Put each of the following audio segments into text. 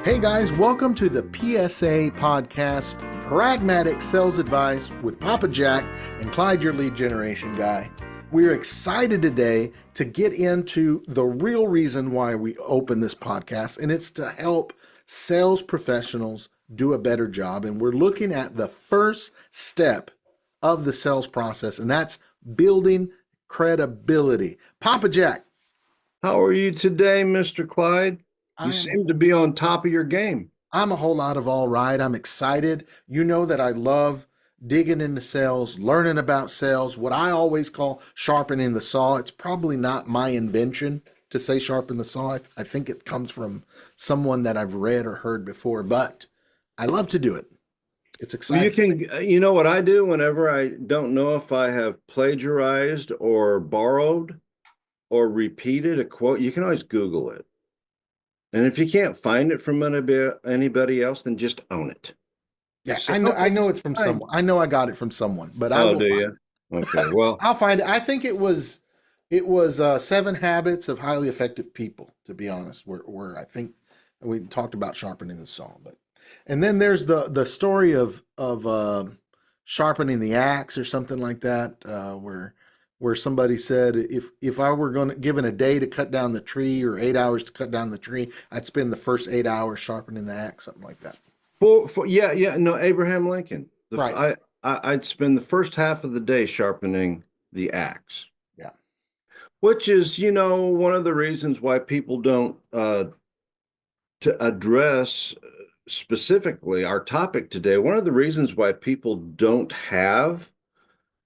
Hey guys, welcome to the PSA Podcast, Pragmatic Sales Advice with Papa Jack and Clyde, your lead generation guy. We're excited today to get into the real reason why we open this podcast, and it's to help sales professionals do a better job. And we're looking at the first step of the sales process, and that's building credibility. Papa Jack. How are you today, Mr. Clyde? You seem to be on top of your game. I'm a whole lot of all right. I'm excited. You know that I love digging into sales, learning about sales, what I always call sharpening the saw. It's probably not my invention to say sharpen the saw. I think it comes from someone that I've read or heard before, but I love to do it. It's exciting. You know what I do whenever I don't know if I have plagiarized or borrowed or repeated a quote, you can always Google it. And if you can't find it from anybody else, then just own it. Yeah, I know it's from someone. I know I got it from someone, but I will do find you? it. Okay, well, I'll find it. I think it was 7 Habits of Highly Effective People, to be honest, where I think we talked about sharpening the saw. And then there's the story of sharpening the axe or something like that, where somebody said, if I were given a day to cut down the tree or 8 hours to cut down the tree, I'd spend the first 8 hours sharpening the axe, something like that. Abraham Lincoln. Right. I'd spend the first half of the day sharpening the axe. Yeah. Which is, one of the reasons why people don't to address specifically our topic today. One of the reasons why people don't have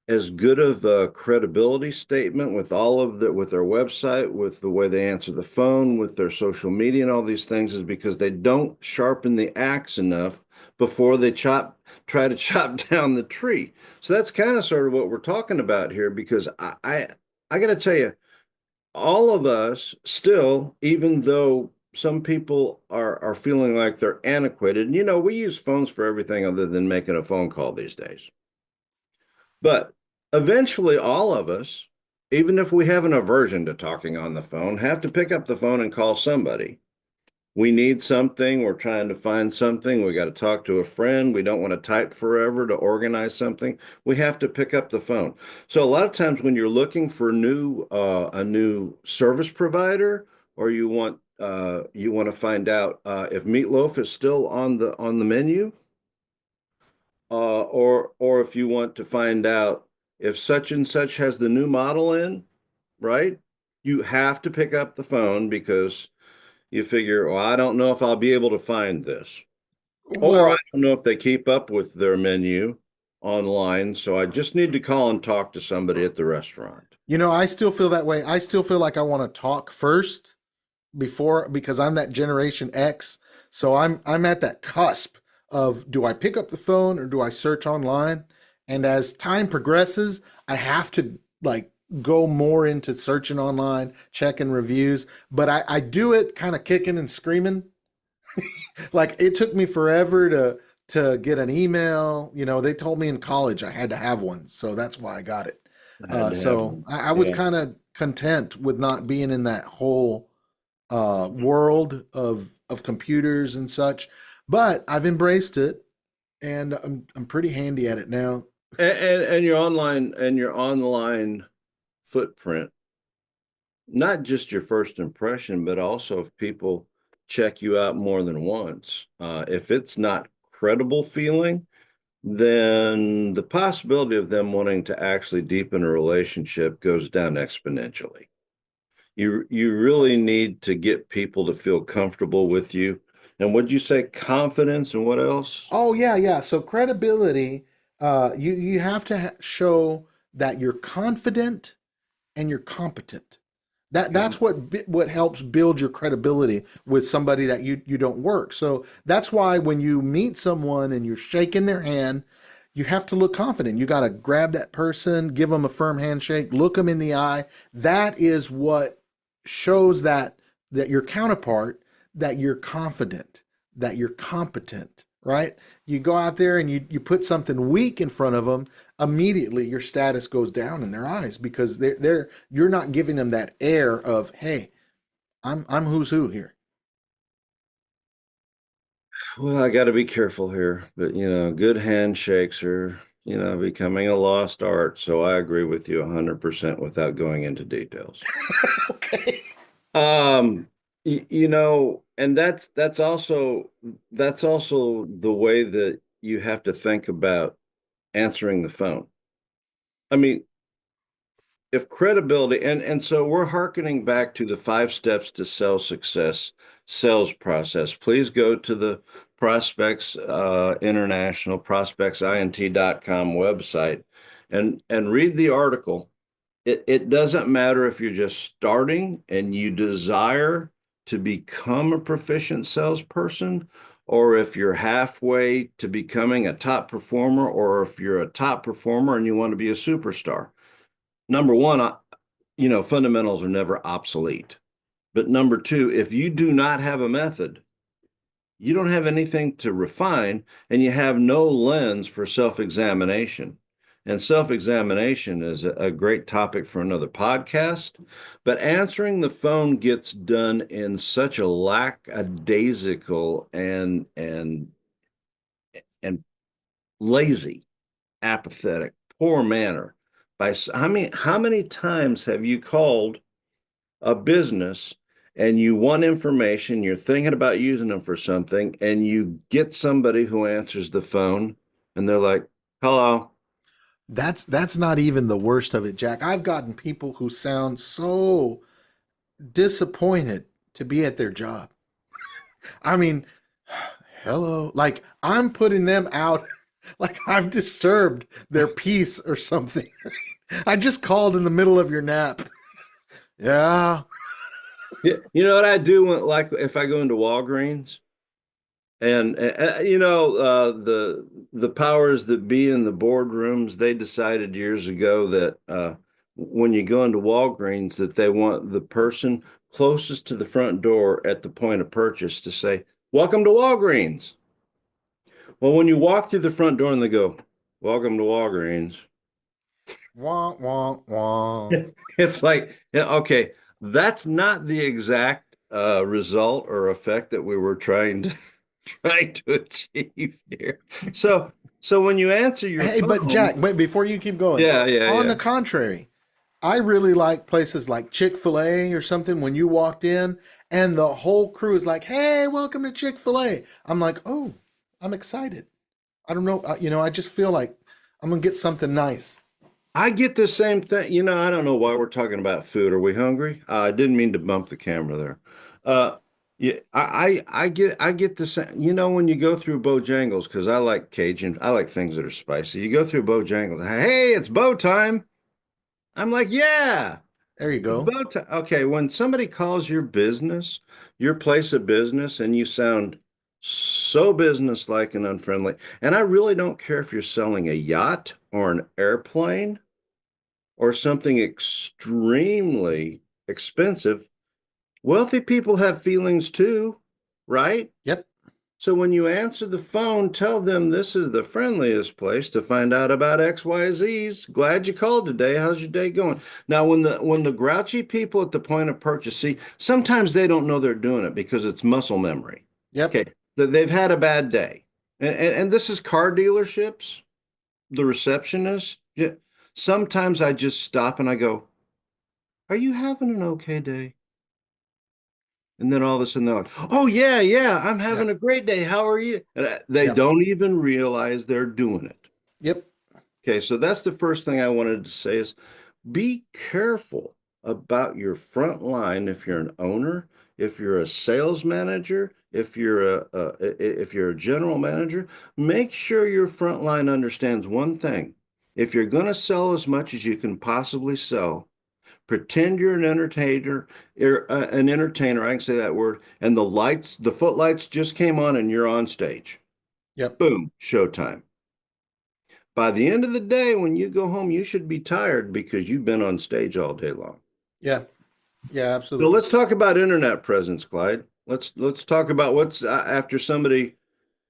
as good of a credibility statement with with their website, with the way they answer the phone, with their social media and all these things is because they don't sharpen the axe enough before they try to chop down the tree. So that's kind of sort of what we're talking about here, because I got to tell you, all of us still, even though some people are feeling like they're antiquated, and we use phones for everything other than making a phone call these days. But eventually, all of us, even if we have an aversion to talking on the phone, have to pick up the phone and call somebody. We need something. We're trying to find something. We got to talk to a friend. We don't want to type forever to organize something. We have to pick up the phone. So a lot of times when you're looking for a new service provider, or you want to find out if meatloaf is still on the menu, or if you want to find out if such and such has the new model in, right? You have to pick up the phone because you figure, well, I don't know if I'll be able to find this. Or I don't know if they keep up with their menu online, so I just need to call and talk to somebody at the restaurant. I still feel that way. I still feel like I want to talk first because I'm that Generation X. So I'm at that cusp of, do I pick up the phone or do I search online? And as time progresses, I have to go more into searching online, checking reviews, but I do it kind of kicking and screaming. Like, it took me forever to get an email. They told me in college I had to have one, so that's why I got it. I was kind of content with not being in that whole world of computers and such, but I've embraced it, and I'm pretty handy at it now. And your online footprint, not just your first impression, but also if people check you out more than once, if it's not credible feeling, then the possibility of them wanting to actually deepen a relationship goes down exponentially. You really need to get people to feel comfortable with you. And what'd you say? Confidence and what else? Oh, yeah. So credibility, you have to show that you're confident and you're competent. That's what helps build your credibility with somebody that you don't work. So that's why when you meet someone and you're shaking their hand, you have to look confident. You got to grab that person, give them a firm handshake, look them in the eye. That is what shows that your counterpart, that you're confident, that you're competent, right? You go out there and you put something weak in front of them, immediately your status goes down in their eyes, because you're not giving them that air of, hey, I'm who's who here. Well, I got to be careful here, but good handshakes are, becoming a lost art. So I agree with you 100% without going into details. Okay. Um, and that's also the way that you have to think about answering the phone. I mean, if credibility and so we're hearkening back to the 5 steps to sales success sales process. Please go to the Prospects International prospectsint.com website and read the article. It doesn't matter if you're just starting and you desire to become a proficient salesperson, or if you're halfway to becoming a top performer, or if you're a top performer and you want to be a superstar. Number one, fundamentals are never obsolete. But number two, if you do not have a method, you don't have anything to refine, and you have no lens for self-examination. And self-examination is a great topic for another podcast. But answering the phone gets done in such a lackadaisical and lazy, apathetic, poor manner. How many times have you called a business and you want information, you're thinking about using them for something, and you get somebody who answers the phone and they're like, hello. That's not even the worst of it, Jack. I've gotten people who sound so disappointed to be at their job. I mean, hello. Like I'm putting them out like I've disturbed their peace or something. I just called in the middle of your nap. Yeah. Yeah, you know what I do when, like if I go into Walgreens and the powers that be in the boardrooms, they decided years ago that when you go into Walgreens that they want the person closest to the front door at the point of purchase to say, "Welcome to Walgreens." Well, when you walk through the front door and they go, "Welcome to Walgreens," Wah, wah, wah. it's like, yeah, okay, that's not the exact result or effect that we were trying to achieve here. So when you answer your Hey, but phone, Jack, wait, before you keep going, yeah, yeah, on yeah. the contrary, I really like places like Chick-fil-A or something when you walked in and the whole crew is like, hey, welcome to Chick-fil-A. I'm like, oh, I'm excited. I don't know. I just feel like I'm going to get something nice. I get the same thing. I don't know why we're talking about food. Are we hungry? I didn't mean to bump the camera there. Uh, yeah, I get the same. When you go through Bojangles, because I like Cajun, I like things that are spicy. You go through Bojangles, hey, it's bow time. I'm like, yeah, There you it's go. bow time. Okay, when somebody calls your business, your place of business, and you sound so businesslike and unfriendly, and I really don't care if you're selling a yacht or an airplane or something extremely expensive. Wealthy people have feelings too, right? Yep. So when you answer the phone, tell them this is the friendliest place to find out about XYZ's. Glad you called today. How's your day going? Now, when the grouchy people at the point of purchase, see, sometimes they don't know they're doing it because it's muscle memory. Yep. Okay, they've had a bad day. And this is car dealerships, the receptionist. Yeah. Sometimes I just stop and I go, are you having an okay day? And then all of a sudden they're like, oh, yeah, yeah, I'm having Yep. a great day. How are you? And they Yep. don't even realize they're doing it. Yep. Okay, so that's the first thing I wanted to say is be careful about your front line if you're an owner, if you're a sales manager, if you're a general manager, make sure your front line understands one thing. If you're going to sell as much as you can possibly sell, pretend you're an entertainer, I can say that word, and the footlights just came on and you're on stage. Yep. Boom, showtime. By the end of the day, when you go home, you should be tired because you've been on stage all day long. Yeah. Yeah. So Absolutely. let's talk about internet presence, Clyde. Let's talk about what's after somebody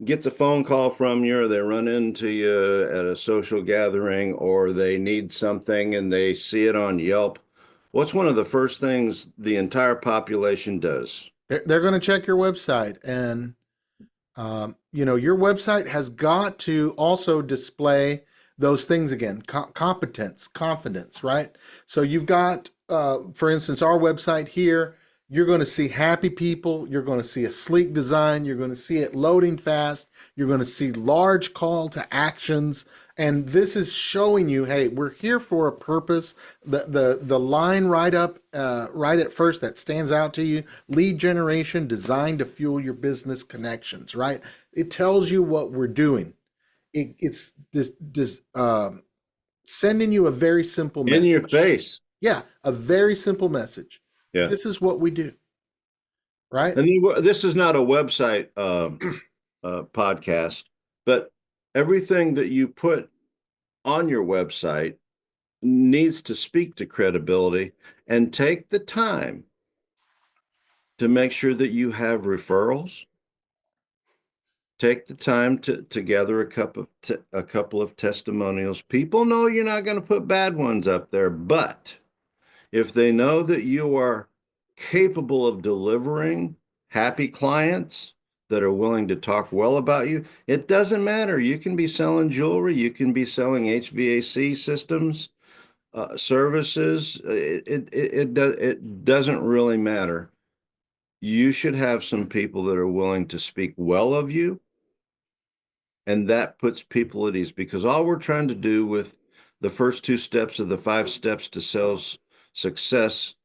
gets a phone call from you, or they run into you at a social gathering, or they need something and they see it on Yelp. What's one of the first things the entire population does? They're going to check your website and Your website has got to also display those things again: competence, confidence, right? So you've got, for instance, our website here. You're going to see happy people. You're going to see a sleek design. You're going to see it loading fast. You're going to see large call to actions. And this is showing you, hey, we're here for a purpose. The line right up, right at first that stands out to you: lead generation designed to fuel your business connections, right? It tells you what we're doing. It's just sending you a very simple In your message. face. Yeah, a very simple message. Yeah. This is what we do, right? And this is not a website podcast, but everything that you put on your website needs to speak to credibility, and take the time to make sure that you have referrals. Take the time to gather a couple of testimonials. People know you're not going to put bad ones up there, but if they know that you are capable of delivering happy clients that are willing to talk well about you, it doesn't matter. You can be selling jewelry, you can be selling HVAC systems, services. It doesn't really matter. You should have some people that are willing to speak well of you, and that puts people at ease, because all we're trying to do with the first two steps of the 5 steps to sales success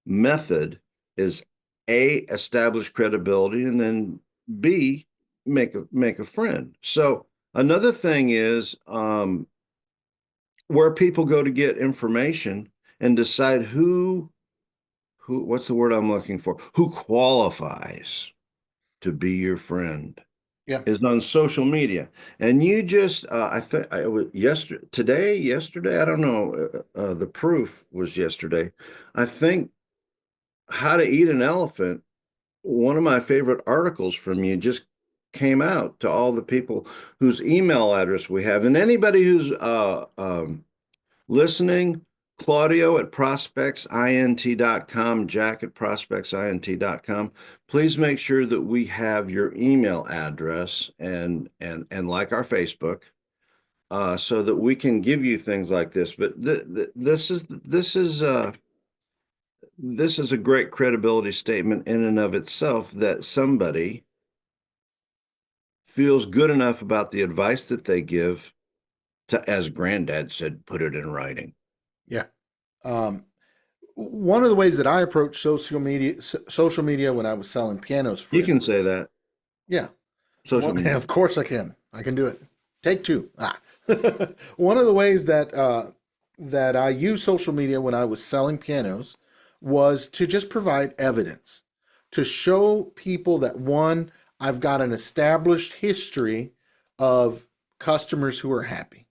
method is A, establish credibility, and then B, make a friend. So another thing is where people go to get information and decide what's the word I'm looking for? Who qualifies to be your friend Yeah. is on social media. And you just, I think I was yesterday, I don't know. The proof was yesterday. I think How to Eat an Elephant, one of my favorite articles from you, just came out to all the people whose email address we have. And anybody who's listening, Claudio at prospectsint.com, Jack at prospectsint.com. Please make sure that we have your email address and like our Facebook, so that we can give you things like this. But this is a great credibility statement in and of itself, that somebody feels good enough about the advice that they give to, as Granddad said, put it in writing. Yeah. Um, One of the ways that I approached social media when I was selling pianos, for You can say instance. that. Yeah. Social media. Of course I can. I can do it. Take two. One of the ways that I used social media when I was selling pianos was to just provide evidence, to show people that, one, I've got an established history of customers who are happy,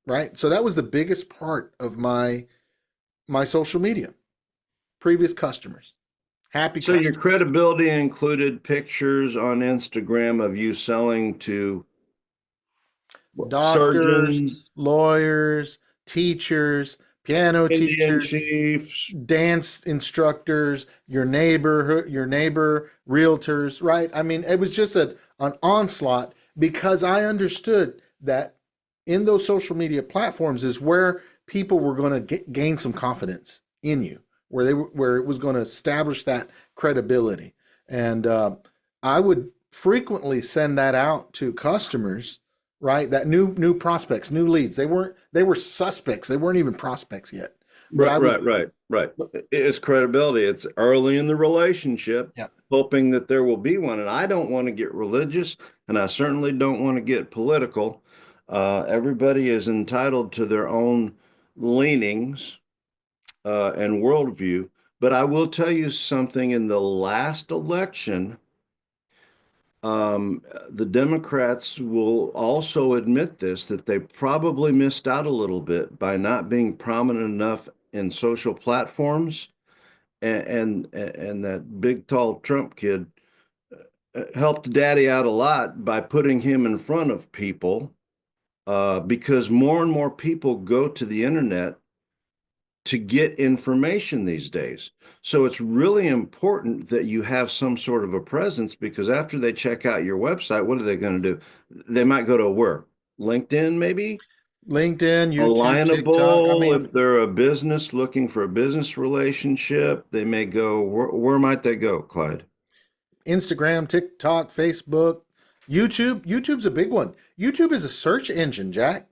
right? So that was the biggest part of my social media. Previous customers, happy So your customers, credibility included pictures on Instagram of you selling to doctors, surgeons, lawyers, teachers, piano Indian teachers, chiefs. dance instructors, your neighbor realtors, right? I mean, it was just an onslaught, because I understood that in those social media platforms is where people were going to gain some confidence in you, where it was going to establish that credibility. And I would frequently send that out to customers, right? That new prospects, new leads. They were suspects. They weren't even prospects yet. But I Right, would, right, right, right. It's credibility. It's early in the relationship, yeah, hoping that there will be one. And I don't want to get religious, and I certainly don't want to get political. Everybody is entitled to their own leanings and worldview. But I will tell you something: in the last election, the Democrats will also admit this, that they probably missed out a little bit by not being prominent enough in social platforms. And that big, tall Trump kid helped Daddy out a lot by putting him in front of people, because more and more people go to the internet to get information these days. So it's really important that you have some sort of a presence, because after they check out your website, what are they going to do? They might go to where? LinkedIn, maybe? LinkedIn, YouTube, TikTok. I Alignable, mean, if they're a business looking for a business relationship, they may go, where might they go, Clyde? Instagram, TikTok, Facebook, YouTube. YouTube's a big one. YouTube is a search engine, Jack.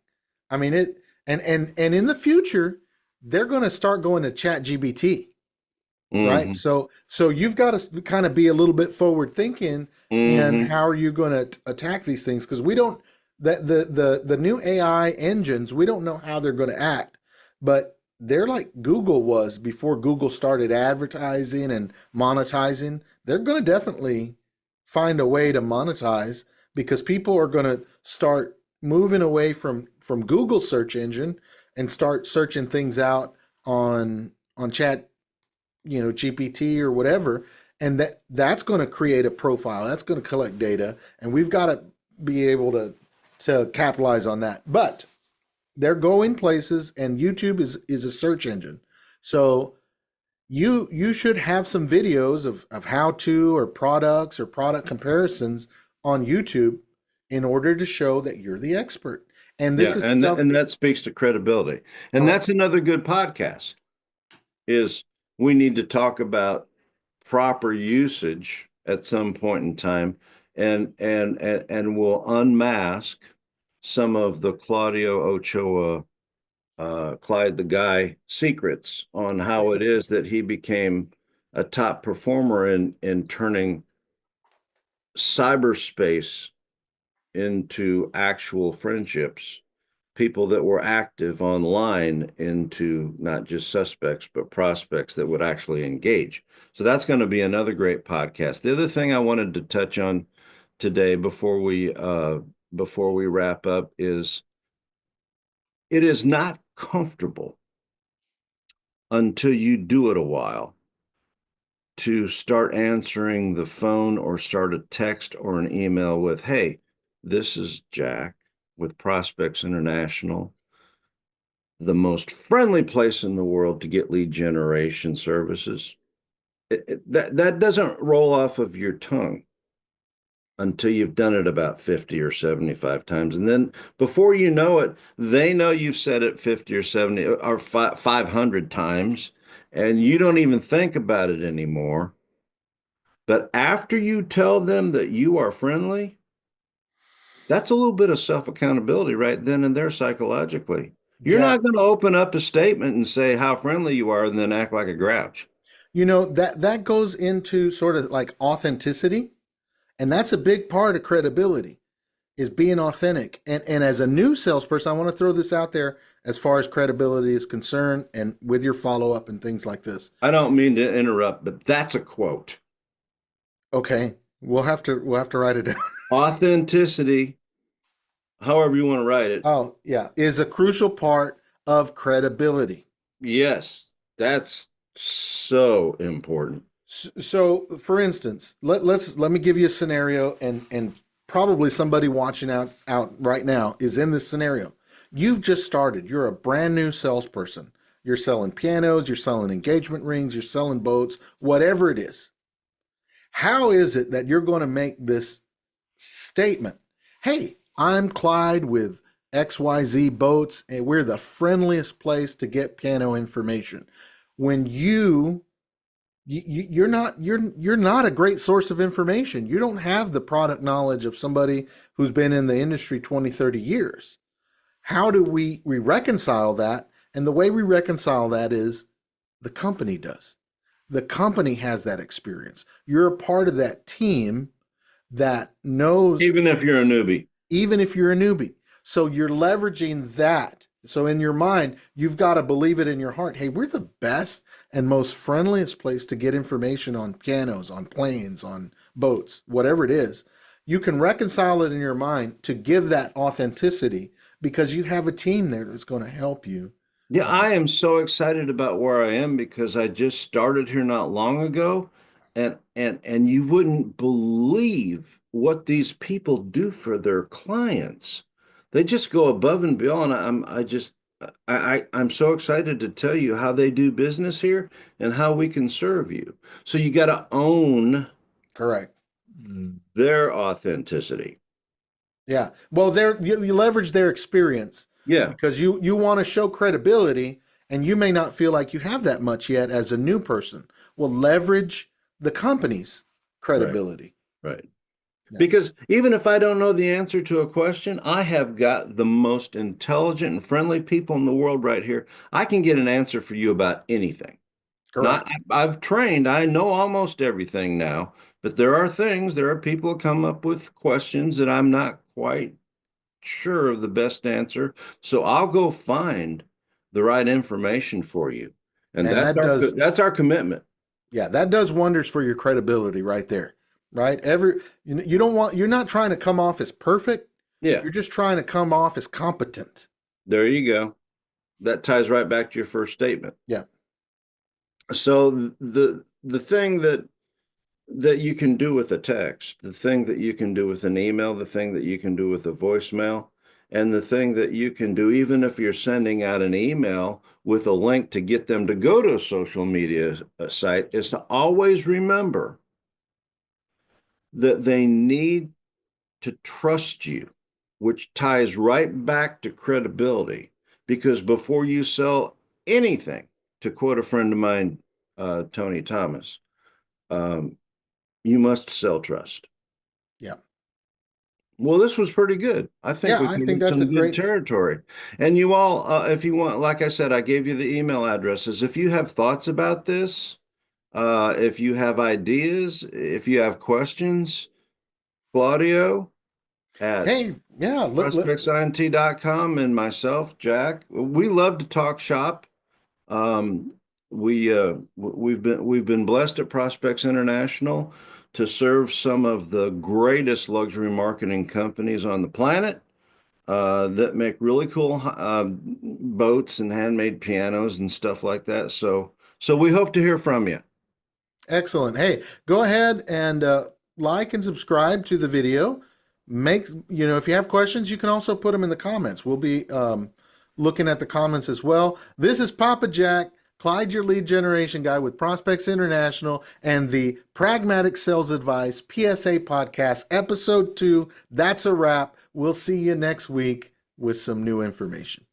I mean it, and in the future, they're going to start going to Chat GBT, right? Hmm. So you've got to kind of be a little bit forward thinking in Hmm. how are you going to attack these things, because we don't that the new AI engines, we don't know how they're going to act, but they're like Google was before Google started advertising and monetizing. They're going to definitely find a way to monetize, because people are going to start moving away from Google search engine and start searching things out on chat, GPT or whatever, and that's going to create a profile. That's going to collect data, and we've got to be able to capitalize on that. But they're going places, and YouTube is a search engine. So you should have some videos of how to, or products or product comparisons on YouTube, in order to show that you're the expert. And this Yeah, is and stuff. and that speaks to credibility. And Oh, that's another good podcast, is we need to talk about proper usage at some point in time, and we'll unmask some of the Claudio Ochoa, Clyde the Guy secrets on how it is that he became a top performer in turning cyberspace into actual friendships, people that were active online into not just suspects, but prospects that would actually engage. So that's going to be another great podcast. The other thing I wanted to touch on today before we wrap up is, it is not comfortable until you do it a while to start answering the phone or start a text or an email with, "Hey, this is Jack with Prospects International, the most friendly place in the world to get lead generation services." That doesn't roll off of your tongue until you've done it about 50 or 75 times. And then before you know it, they know you've said it 50 or 70 or 500 times, and you don't even think about it anymore. But after you tell them that you are friendly, that's a little bit of self-accountability right then and there psychologically. You're Jack, not going to open up a statement and say how friendly you are and then act like a grouch. that goes into sort of like authenticity, and that's a big part of credibility, is being authentic. And as a new salesperson, I want to throw this out there as far as credibility is concerned, and with your follow up and things like this. I don't mean to interrupt, but that's a quote. Okay, we'll have to write it down. Authenticity, however you want to write it. Oh yeah, is a crucial part of credibility. Yes, that's so important. So, for instance, let me give you a scenario, and probably somebody watching out right now is in this scenario. You've just started. You're a brand new salesperson. You're selling pianos. You're selling engagement rings. You're selling boats. Whatever it is. How is it that you're going to make this statement? Hey, I'm Clyde with XYZ Boats, and we're the friendliest place to get piano information. When you're not a great source of information. You don't have the product knowledge of somebody who's been in the industry 20, 30 years. How do we reconcile that? And the way we reconcile that is the company does. The company has that experience. You're a part of that team that knows, Even if you're a newbie. even if you're a newbie. So you're leveraging that. So in your mind, you've got to believe it in your heart. Hey, we're the best and most friendliest place to get information on pianos, on planes, on boats, whatever it is. You can reconcile it in your mind to give that authenticity, because you have a team there that's going to help you. Yeah, Um, I am so excited about where I am because I just started here not long ago, and you wouldn't believe what these people do for their clients. They just go above and beyond. I'm so excited to tell you how they do business here and how we can serve you. So you got to own Correct. their authenticity. Yeah. Well, you leverage their experience Yeah, because you want to show credibility, and you may not feel like you have that much yet as a new person. Well, leverage the company's right, credibility. right. Yeah. Because even if I don't know the answer to a question, I have got the most intelligent and friendly people in the world right here. I can get an answer for you about anything. Not, Correct. I've trained, I know almost everything now, but there are people who come up with questions that I'm not quite sure of the best answer. So I'll go find the right information for you. And Man, that does, that's our commitment. yeah, that does wonders for your credibility right there. Right? You don't want, you're not trying to come off as perfect. Yeah, You're just trying to come off as competent. there you go. That ties right back to your first statement. Yeah. So the thing that you can do with a text, the thing that you can do with an email, the thing that you can do with a voicemail, and the thing that you can do even if you're sending out an email with a link to get them to go to a social media site is to always remember that they need to trust you, which ties right back to credibility. Because before you sell anything, to quote a friend of mine, Tony Thomas, um, you must sell trust. Yeah. Well, this was pretty good. I think Yeah. we I think covered that's a some good great, territory. And you all, if you want, like I said, I gave you the email addresses. If you have thoughts about this, if you have ideas, if you have questions, Claudio at hey, yeah, prospectsint.com and myself, Jack, we love to talk shop. Um, we've been blessed at Prospects International to serve some of the greatest luxury marketing companies on the planet that make really cool boats and handmade pianos and stuff like that. So we hope to hear from you. excellent. Hey, go ahead and like and subscribe to the video. If you have questions, you can also put them in the comments. We'll be looking at the comments as well. This is Papa Jack, Clyde, your lead generation guy with Prospects International and the Pragmatic Sales Advice PSA Podcast, episode 2. That's a wrap. We'll see you next week with some new information.